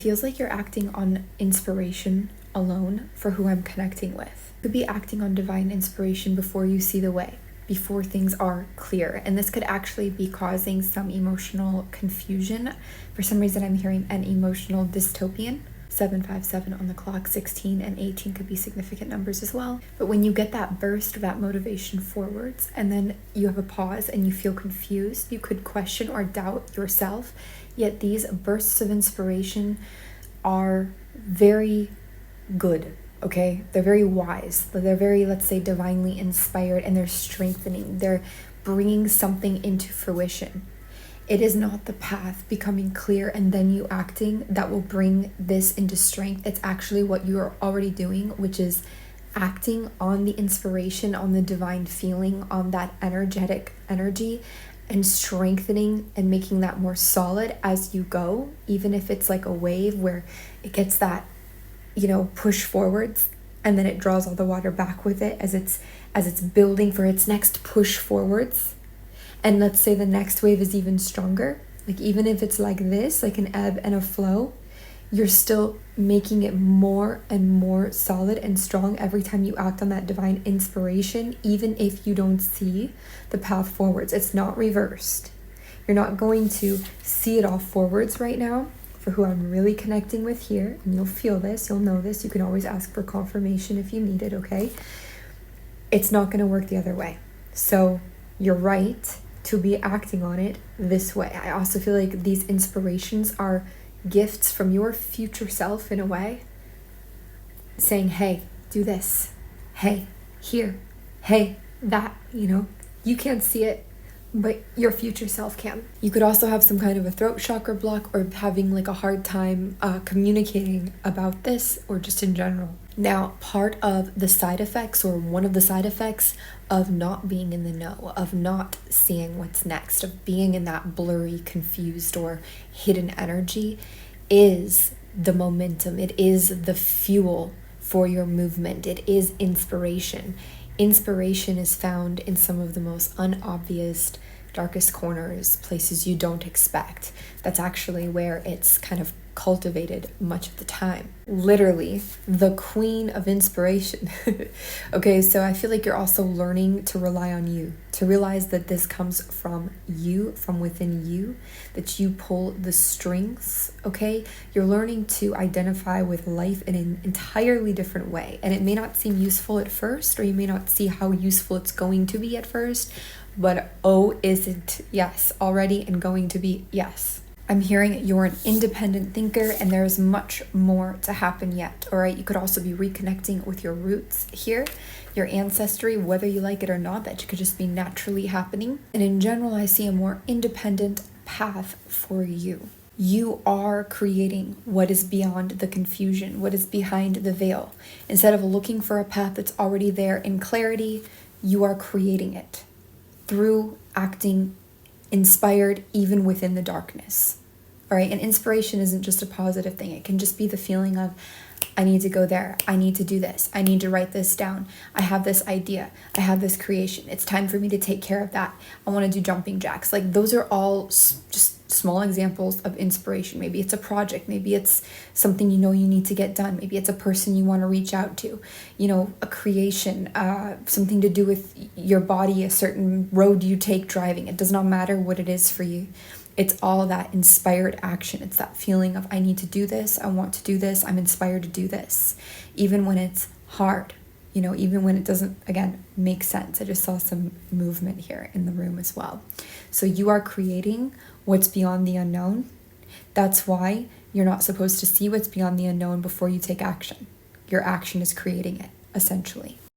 Feels like you're acting on inspiration alone for who I'm connecting with. You could be acting on divine inspiration before you see the way, before things are clear. And this could actually be causing some emotional confusion. For some reason, I'm hearing an emotional dystopian. 757 on the clock, 16 and 18 could be significant numbers as well. But when you get that burst of that motivation forwards, and then you have a pause and you feel confused, you could question or doubt yourself. Yet these bursts of inspiration are very good, okay? They're very wise. They're very, let's say, divinely inspired, and they're strengthening. They're bringing something into fruition. It is not the path becoming clear and then you acting that will bring this into strength. It's actually what you are already doing, which is acting on the inspiration, on the divine feeling, on that energetic energy, and strengthening and making that more solid as you go, even if it's like a wave where it gets that, push forwards, and then it draws all the water back with it as it's building for its next push forwards. And let's say the next wave is even stronger. Like even if it's like this, like an ebb and a flow, you're still making it more and more solid and strong every time you act on that divine inspiration, even if you don't see the path forwards. It's not reversed. You're not going to see it all forwards right now. For who I'm really connecting with here, and you'll feel this, you'll know this. You can always ask for confirmation if you need it, okay? It's not going to work the other way. So you're right to be acting on it this way. I also feel like these inspirations are gifts from your future self in a way, saying, hey, do this, hey, here, hey, that. You can't see it, but your future self can. You could also have some kind of a throat chakra block, or having like a hard time communicating about this, or just in general. Now, part of the side effects, or one of the side effects of not being in the know, of not seeing what's next, of being in that blurry, confused, or hidden energy, is the momentum. It is the fuel for your movement. It is inspiration. Inspiration is found in some of the most unobvious, darkest corners, places you don't expect. That's actually where it's kind of cultivated much of the time. Literally, the queen of inspiration. Okay, so I feel like you're also learning to rely on you, to realize that this comes from you, from within you, that you pull the strings, okay? You're learning to identify with life in an entirely different way. And it may not seem useful at first, or you may not see how useful it's going to be at first, but is it yes already, and going to be yes. I'm hearing you're an independent thinker, and there's much more to happen yet, all right? You could also be reconnecting with your roots here, your ancestry, whether you like it or not. That could just be naturally happening. And in general, I see a more independent path for you. You are creating what is beyond the confusion, what is behind the veil. Instead of looking for a path that's already there in clarity, you are creating it through acting inspired even within the darkness. All right, and inspiration isn't just a positive thing. It can just be the feeling of, I need to go there. I need to do this. I need to write this down. I have this idea. I have this creation. It's time for me to take care of that. I want to do jumping jacks. Like, those are all just small examples of inspiration. Maybe it's a project. Maybe it's something you need to get done. Maybe it's a person you want to reach out to. A creation, something to do with your body, a certain road you take driving. It does not matter what it is for you. It's all that inspired action. It's that feeling of, I need to do this. I want to do this. I'm inspired to do this. Even when it's hard, even when it doesn't, again, make sense. I just saw some movement here in the room as well. So you are creating what's beyond the unknown. That's why you're not supposed to see what's beyond the unknown before you take action. Your action is creating it, essentially.